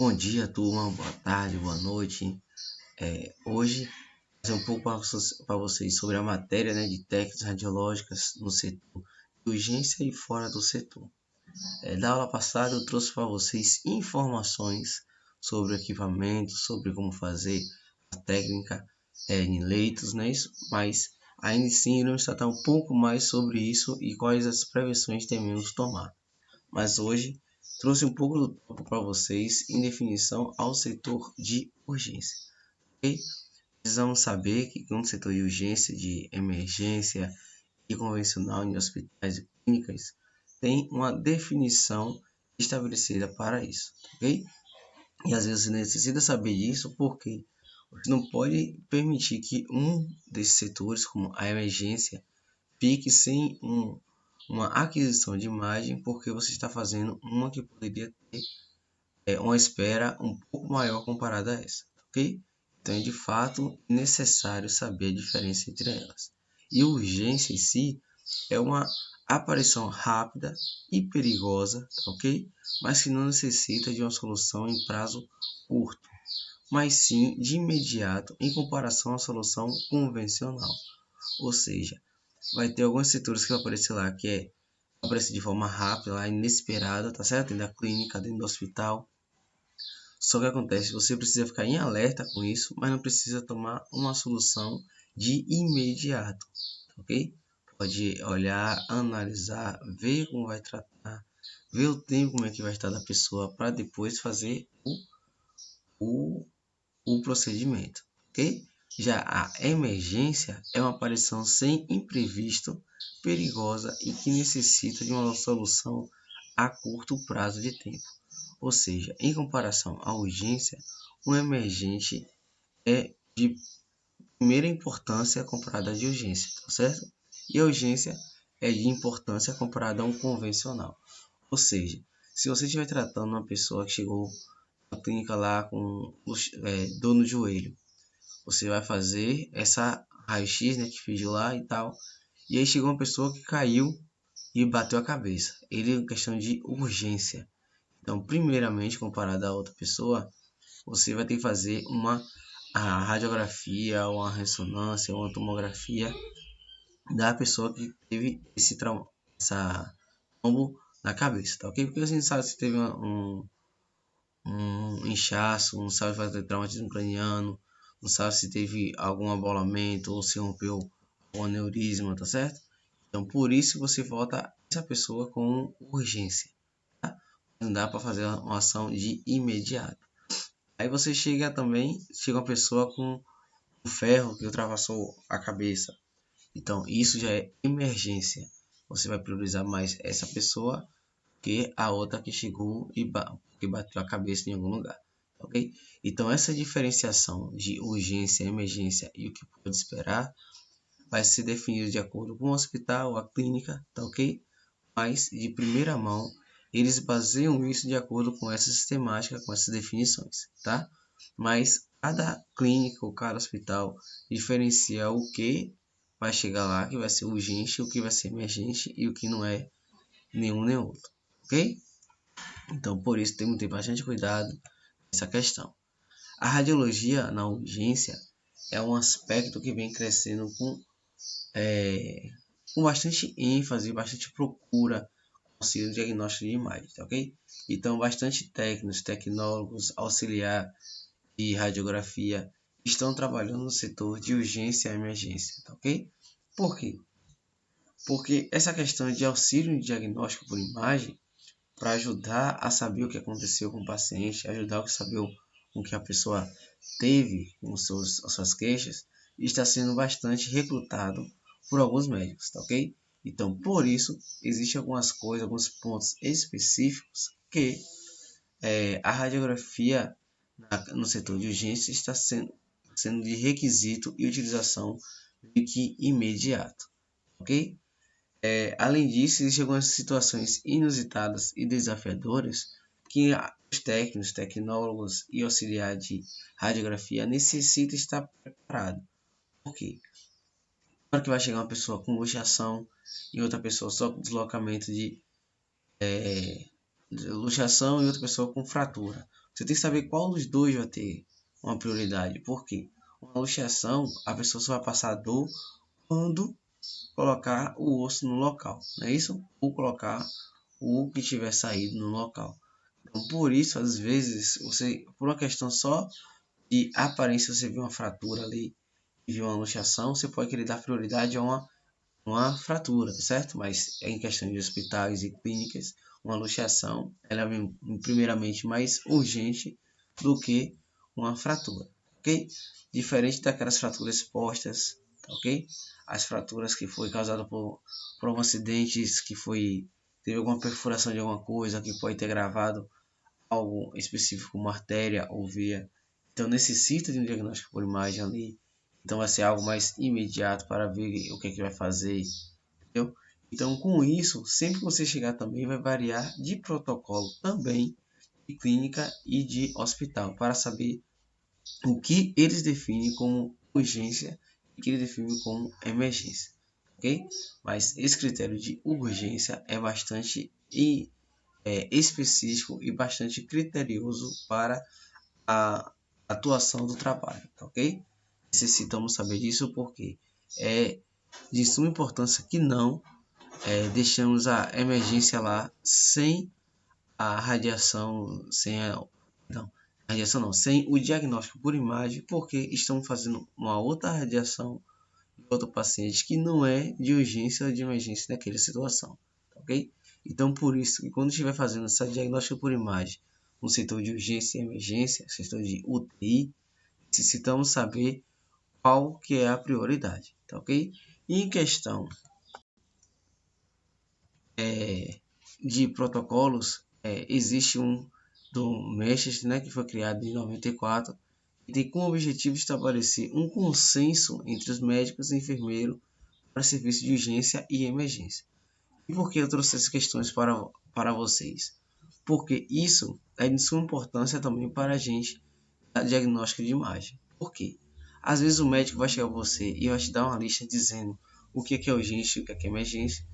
Bom dia, turma. Boa tarde, boa noite. Hoje vou trazer um pouco para vocês sobre a matéria, de técnicas radiológicas no setor de urgência e fora do setor. Da aula passada eu trouxe para vocês informações sobre o equipamento, sobre como fazer a técnica em leitos, não é isso? Mas ainda assim iremos tratar um pouco mais sobre isso e quais as prevenções devemos tomar. Mas hoje trouxe um pouco do tópico para vocês em definição ao setor de urgência. Okay? Precisamos saber que no setor de urgência, de emergência e convencional em hospitais e clínicas, tem uma definição estabelecida para isso. Okay? E às vezes você necessita saber disso porque você não pode permitir que um desses setores, como a emergência, fique sem uma aquisição de imagem, porque você está fazendo uma que poderia ter uma espera um pouco maior comparada a essa, ok? Então é de fato necessário saber a diferença entre elas. E urgência em si é uma aparição rápida e perigosa, ok? Mas que não necessita de uma solução em prazo curto, mas sim de imediato em comparação à solução convencional. Ou seja, vai ter alguns setores que vai aparecer lá que aparecer de forma rápida, lá, inesperada, tá certo? Dentro da clínica, dentro do hospital. Só que acontece, você precisa ficar em alerta com isso, mas não precisa tomar uma solução de imediato, ok? Pode olhar, analisar, ver como vai tratar, ver o tempo como é que vai estar da pessoa para depois fazer o, o procedimento, ok? Já a emergência é uma aparição sem imprevisto, perigosa e que necessita de uma solução a curto prazo de tempo. Ou seja, em comparação à urgência, um emergente é de primeira importância comparada à de urgência, tá certo? E a urgência é de importância comparada a um convencional. Ou seja, se você estiver tratando uma pessoa que chegou na clínica lá com dor no joelho, você vai fazer essa raio-x, que pediu lá e tal, e aí chegou uma pessoa que caiu e bateu a cabeça. Ele é questão de urgência. Então, primeiramente, comparado a outra pessoa, você vai ter que fazer a radiografia, uma ressonância, uma tomografia da pessoa que teve esse tombo na cabeça, tá ok? Porque a gente sabe se teve um inchaço, não sabe se vai ter traumatismo craniano, não sabe se teve algum abolamento ou se rompeu o aneurisma, tá certo? Então, por isso você volta essa pessoa com urgência, tá? Não dá para fazer uma ação de imediato. Aí você chega uma pessoa com um ferro que ultrapassou a cabeça. Então, isso já é emergência. Você vai priorizar mais essa pessoa que a outra que chegou e que bateu a cabeça em algum lugar, ok? Então, essa diferenciação de urgência, emergência e o que pode esperar vai ser definido de acordo com o hospital, a clínica, tá ok? Mas, de primeira mão, eles baseiam isso de acordo com essa sistemática, com essas definições, tá? Mas cada clínica ou cada hospital diferencia o que vai chegar lá, que vai ser urgente, o que vai ser emergente e o que não é nenhum nem outro, ok? Então, por isso, temos que ter bastante cuidado nessa questão. A radiologia na urgência é um aspecto que vem crescendo com bastante ênfase, bastante procura auxílio diagnóstico de imagem, tá ok? Então, bastante técnicos, tecnólogos, auxiliar de radiografia estão trabalhando no setor de urgência e emergência, tá ok? Por quê? Porque essa questão de auxílio diagnóstico por imagem, para ajudar a saber o que aconteceu com o paciente, ajudar a saber o que a pessoa teve com as suas queixas, está sendo bastante recrutado por alguns médicos, tá ok? Então, por isso, existem algumas coisas, alguns pontos específicos que a radiografia no setor de urgência está sendo de requisito e utilização de que imediato, ok? Além disso, existem algumas situações inusitadas e desafiadoras que os técnicos, tecnólogos e auxiliares de radiografia necessitam estar preparados. Por quê? Na hora que vai chegar uma pessoa com luxação e outra pessoa só com deslocamento de luxação e outra pessoa com fratura. Você tem que saber qual dos dois vai ter uma prioridade. Por quê? Uma luxação, a pessoa só vai passar dor quando colocar o osso no local, não é isso? Ou colocar o que tiver saído no local. Então, por isso, às vezes, você, por uma questão só de aparência, você vê uma fratura ali e vê uma luxação, você pode querer dar prioridade a uma fratura, tá certo? Mas em questão de hospitais e clínicas, uma luxação ela é primeiramente mais urgente do que uma fratura, ok? Diferente daquelas fraturas expostas, ok? As fraturas que foi causada por um acidente, que teve alguma perfuração de alguma coisa, que pode ter gravado algo específico, uma artéria ou veia. Então necessita de um diagnóstico por imagem ali. Então vai ser algo mais imediato para ver o que é que vai fazer, entendeu? Então com isso, sempre que você chegar também vai variar de protocolo também, de clínica e de hospital, para saber o que eles definem como urgência e o que eles definem como emergência, ok? Mas esse critério de urgência é bastante específico e bastante criterioso para a atuação do trabalho, tá ok? Necessitamos saber disso porque é de suma importância que não deixamos a emergência lá sem a radiação, não, radiação não, sem o diagnóstico por imagem, porque estamos fazendo uma outra radiação de outro paciente que não é de urgência ou de emergência naquela situação, tá ok? Então, por isso que quando estiver fazendo essa diagnóstico por imagem no setor de urgência e emergência, setor de UTI, necessitamos saber qual que é a prioridade, tá ok? E em questão de protocolos, existe um do Mestres, né, que foi criado em 94, e tem como objetivo estabelecer um consenso entre os médicos e enfermeiros para serviço de urgência e emergência. E por que eu trouxe essas questões para vocês? Porque isso é de suma importância também para a gente dar diagnóstico de imagem. Por quê? Às vezes o médico vai chegar a você e vai te dar uma lista dizendo o que é urgência e o que é emergência.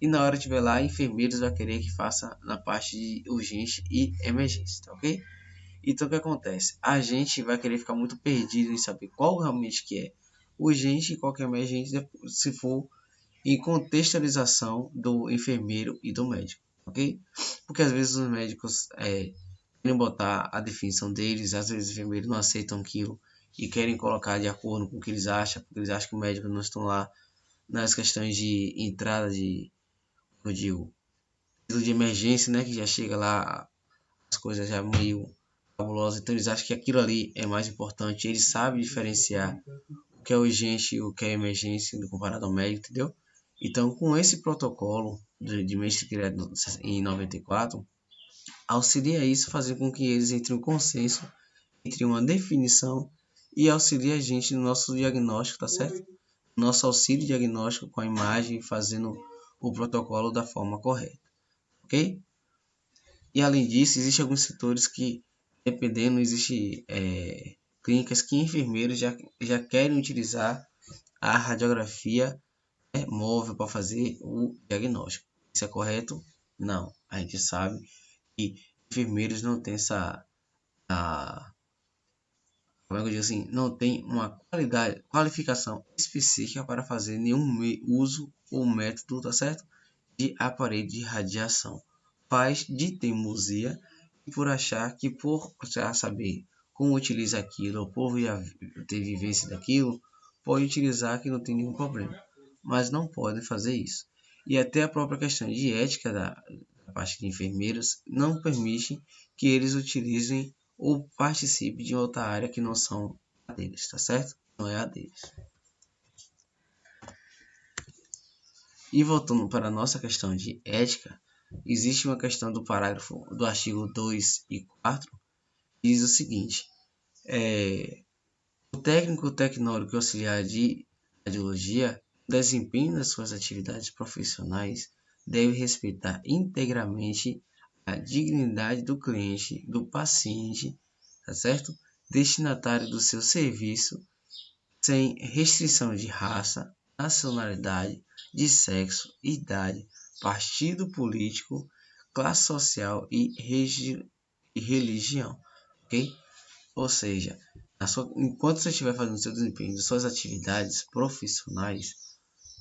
E na hora de ver lá, enfermeiros vai querer que faça na parte de urgência e emergência, tá ok? Então o que acontece? A gente vai querer ficar muito perdido em saber qual realmente que é urgente e qual que é emergente, se for em contextualização do enfermeiro e do médico, ok? Porque às vezes os médicos querem botar a definição deles, às vezes os enfermeiros não aceitam aquilo e querem colocar de acordo com o que eles acham, porque eles acham que os médicos não estão lá nas questões de entrada de, eu digo, de emergência, né? Que já chega lá as coisas já meio fabulosas, então eles acham que aquilo ali é mais importante, eles sabem diferenciar o que é urgente e o que é emergência comparado ao médico, entendeu? Então, com esse protocolo de mestre criado em 94, auxilia isso fazer com que eles entrem em consenso entre uma definição e auxilia a gente no nosso diagnóstico, tá certo? Nosso auxílio diagnóstico com a imagem, fazendo o protocolo da forma correta, ok? E além disso, existem alguns setores que, dependendo, existe clínicas que enfermeiros já querem utilizar a radiografia móvel para fazer o diagnóstico. Isso é correto? Não. A gente sabe que enfermeiros não têm como é que eu digo assim, não tem uma qualificação específica para fazer nenhum uso ou método, tá certo? De aparelho de radiação. Faz de teimosia e por achar que por já saber como utiliza aquilo ou por ter vivência daquilo, pode utilizar que não tem nenhum problema. Mas não podem fazer isso. E até a própria questão de ética da parte de enfermeiros não permite que eles utilizem ou participem de outra área que não são a deles, tá certo? Não é a deles. E voltando para a nossa questão de ética, existe uma questão do parágrafo do artigo 2 e 4, que diz o seguinte: o técnico tecnólogo auxiliar de radiologia, no desempenho das suas atividades profissionais, deve respeitar integralmente a dignidade do cliente, do paciente, tá certo? Destinatário do seu serviço, sem restrição de raça, nacionalidade, de sexo, idade, partido político, classe social e religião, ok? Ou seja, enquanto você estiver fazendo seu desempenho de suas atividades profissionais,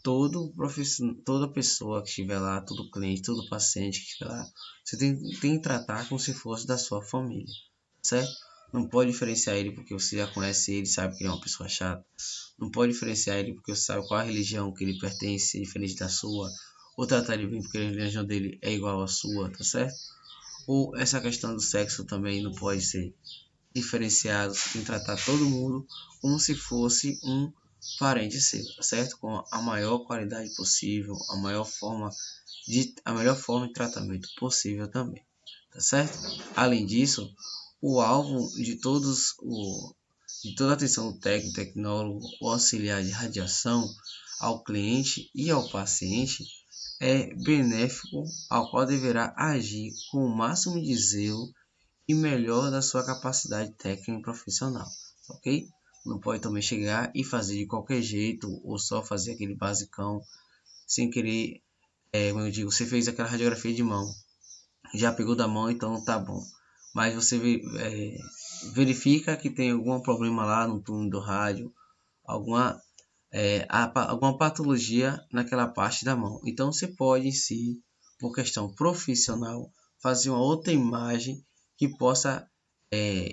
toda pessoa que estiver lá, todo cliente, todo paciente que estiver lá, você tem que tratar como se fosse da sua família, certo? Não pode diferenciar ele porque você já conhece ele, sabe que ele é uma pessoa chata. Não pode diferenciar ele porque você sabe qual a religião que ele pertence, é diferente da sua. Ou tratar ele bem porque a religião dele é igual à sua, tá certo? Ou essa questão do sexo também não pode ser diferenciado, você tem que tratar todo mundo como se fosse um parente seu, tá certo? Com a maior qualidade possível, a melhor forma de tratamento possível também, tá certo? Além disso, o alvo de toda a atenção do técnico, tecnólogo ou auxiliar de radiação ao cliente e ao paciente é benéfico, ao qual deverá agir com o máximo de zelo e melhor da sua capacidade técnica e profissional, ok? Não pode também chegar e fazer de qualquer jeito ou só fazer aquele basicão sem querer, como eu digo, você fez aquela radiografia de mão, já pegou da mão, então tá bom. Mas você verifica que tem algum problema lá no túnel do rádio, alguma, alguma patologia naquela parte da mão. Então você pode, sim, por questão profissional, fazer uma outra imagem que possa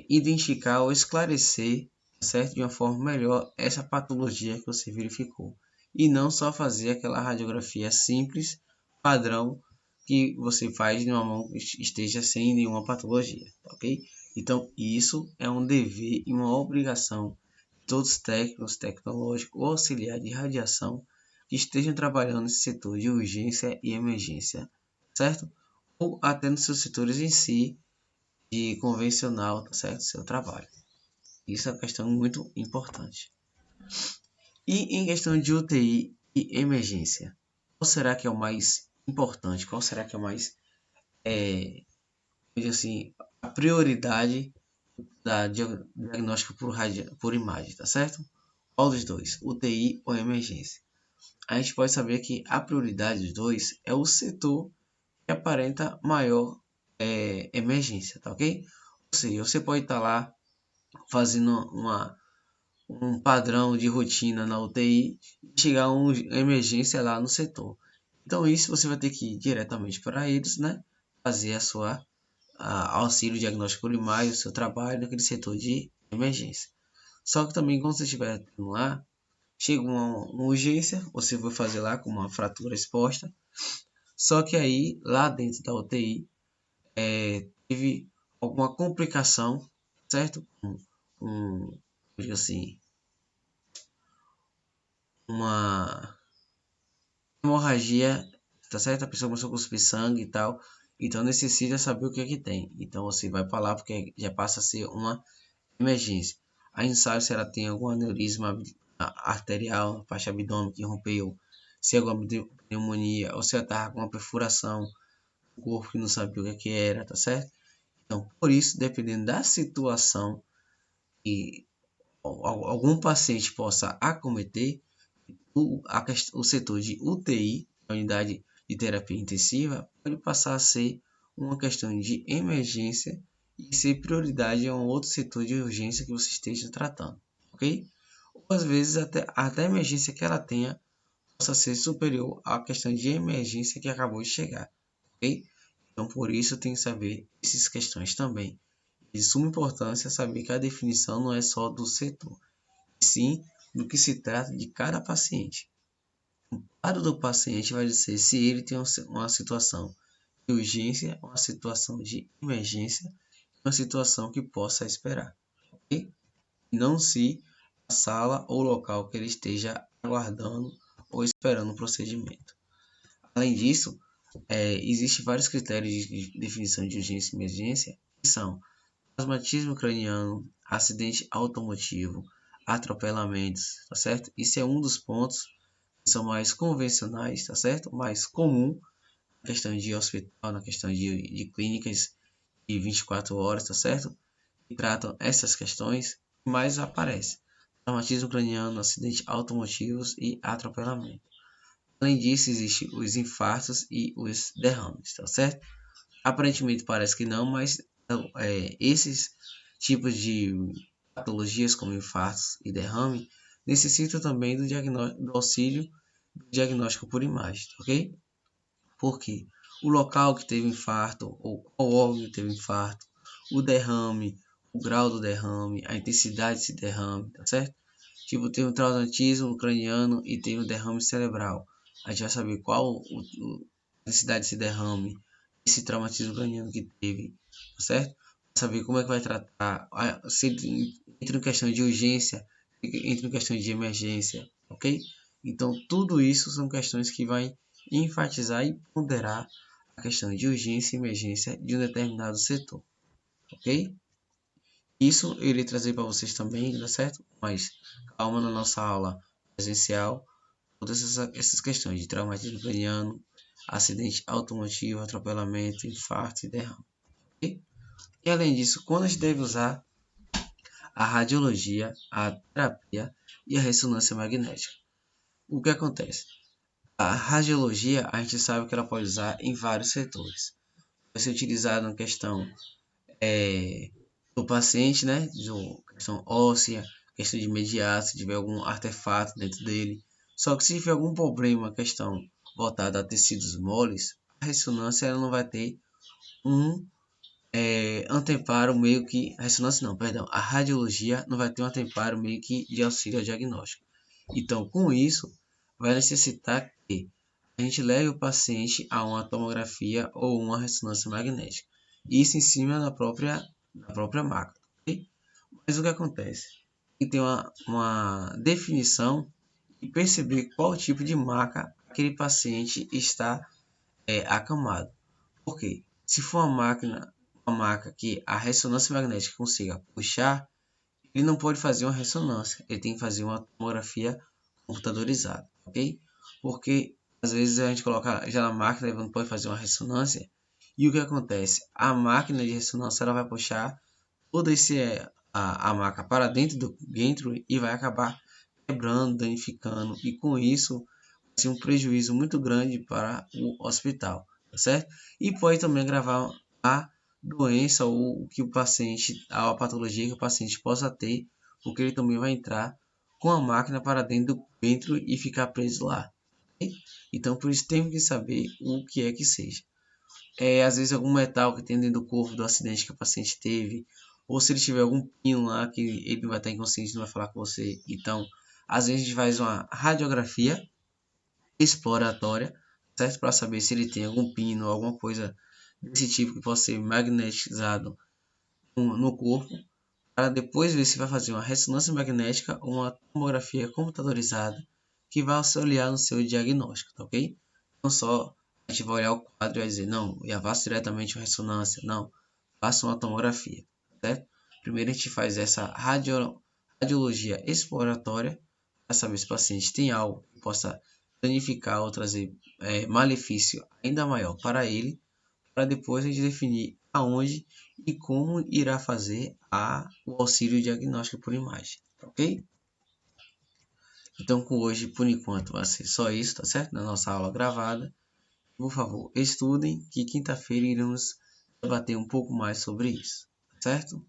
identificar ou esclarecer, certo? De uma forma melhor essa patologia que você verificou. E não só fazer aquela radiografia simples, padrão, que você faz de uma mão que esteja sem nenhuma patologia, ok? Então, isso é um dever e uma obrigação de todos os técnicos, tecnológicos ou auxiliares de radiação que estejam trabalhando nesse setor de urgência e emergência, certo? Ou até nos seus setores em si, de convencional, tá certo? Seu trabalho. Isso é uma questão muito importante. E em questão de UTI e emergência, qual será que é o mais importante? Qual será que é o mais, assim, a prioridade da diagnóstico por imagem, tá certo? Qual dos dois? UTI ou emergência? A gente pode saber que a prioridade dos dois é o setor que aparenta maior emergência, tá ok? Ou seja, você pode estar lá fazendo um padrão de rotina na UTI e chegar uma emergência lá no setor. Então isso você vai ter que ir diretamente para eles, né? Fazer auxílio diagnóstico por imagem, o seu trabalho naquele setor de emergência. Só que também quando você estiver lá, chega uma urgência, você vai fazer lá com uma fratura exposta. Só que aí, lá dentro da UTI, teve alguma complicação, certo? Digo assim, uma hemorragia, tá certo? A pessoa começou a cuspir sangue e tal, então necessita saber o que é que tem. Então você vai para lá porque já passa a ser uma emergência. A gente sabe se ela tem algum aneurisma arterial na parte abdômen que rompeu, se é alguma pneumonia ou se ela está com uma perfuração no corpo que não sabia o que é que era, tá certo? Então, por isso, dependendo da situação que algum paciente possa acometer, o setor de UTI, a unidade de terapia intensiva, pode passar a ser uma questão de emergência e ser prioridade a um outro setor de urgência que você esteja tratando, ok? Ou às vezes até a emergência que ela tenha possa ser superior à questão de emergência que acabou de chegar, ok? Então por isso tem que saber essas questões também. De suma importância saber que a definição não é só do setor, e sim do que se trata de cada paciente. O quadro do paciente vai dizer se ele tem uma situação de urgência, uma situação de emergência, uma situação que possa esperar, ok? Não se a sala ou local que ele esteja aguardando ou esperando o procedimento. Além disso, existem vários critérios de definição de urgência e emergência, que são asmatismo craniano, acidente automotivo, atropelamentos, tá certo? Isso é um dos pontos que são mais convencionais, tá certo? Mais comum na questão de hospital, na questão de clínicas de 24 horas, tá certo? Que tratam essas questões que mais aparecem. Traumatismo craniano, acidentes automotivos e atropelamento. Além disso, existem os infartos e os derrames, tá certo? Aparentemente parece que não, mas esses tipos de patologias como infartos e derrame, necessitam também do auxílio do diagnóstico por imagem, ok? Porque o local que teve infarto, ou qual órgão que teve infarto, o derrame, o grau do derrame, a intensidade desse derrame, tá certo? Tipo, tem um traumatismo craniano e tem um derrame cerebral. A gente vai saber qual a intensidade desse derrame, esse traumatismo craniano que teve, tá certo? Saber como é que vai tratar, se entra em questão de urgência, entra em questão de emergência, ok? Então, tudo isso são questões que vai enfatizar e ponderar a questão de urgência e emergência de um determinado setor, ok? Isso eu irei trazer para vocês também, tá certo? Mas calma na nossa aula presencial, todas essas questões de traumatismo craniano, acidente automotivo, atropelamento, infarto e derrame, ok? E além disso, quando a gente deve usar a radiologia, a terapia e a ressonância magnética? O que acontece? A radiologia, a gente sabe que ela pode usar em vários setores. Vai ser utilizada na questão do paciente, né? Questão óssea, questão de imediato, se tiver algum artefato dentro dele. Só que se tiver algum problema, questão voltada a tecidos moles, a ressonância ela não vai ter um anteparo meio que. A ressonância não, perdão. A radiologia não vai ter um anteparo meio que de auxílio ao diagnóstico. Então, com isso, vai necessitar que a gente leve o paciente a uma tomografia ou uma ressonância magnética. Isso em cima da própria máquina. Okay? Mas o que acontece? Tem que ter uma definição e perceber qual tipo de maca aquele paciente está acamado. Por quê? Se for uma maca que a ressonância magnética consiga puxar, ele não pode fazer uma ressonância, ele tem que fazer uma tomografia computadorizada, ok? Porque às vezes a gente coloca já na máquina e não pode fazer uma ressonância, e o que acontece? A máquina de ressonância ela vai puxar toda a maca para dentro e vai acabar quebrando, danificando, e com isso vai ser um prejuízo muito grande para o hospital, tá certo? E pode também agravar a doença ou o que o paciente, a patologia que o paciente possa ter, porque ele também vai entrar com a máquina para dentro e ficar preso lá. Ok? Então, por isso temos que saber o que é que seja. Às vezes algum metal que tem dentro do corpo do acidente que o paciente teve, ou se ele tiver algum pino lá que ele vai estar inconsciente, não vai falar com você. Então, às vezes a gente faz uma radiografia exploratória, certo? Para saber se ele tem algum pino, alguma coisa desse tipo que possa ser magnetizado no corpo, para depois ver se vai fazer uma ressonância magnética ou uma tomografia computadorizada que vai auxiliar no seu diagnóstico, tá ok? Não só a gente vai olhar o quadro e vai dizer, não, já faço diretamente uma ressonância, não, faça uma tomografia, certo? Primeiro a gente faz essa radiologia exploratória para saber se o paciente tem algo que possa danificar ou trazer malefício ainda maior para ele, para depois a gente definir aonde e como irá fazer o auxílio diagnóstico por imagem, ok? Então, com hoje, por enquanto, vai ser só isso, tá certo? Na nossa aula gravada. Por favor, estudem, que quinta-feira iremos debater um pouco mais sobre isso, tá certo?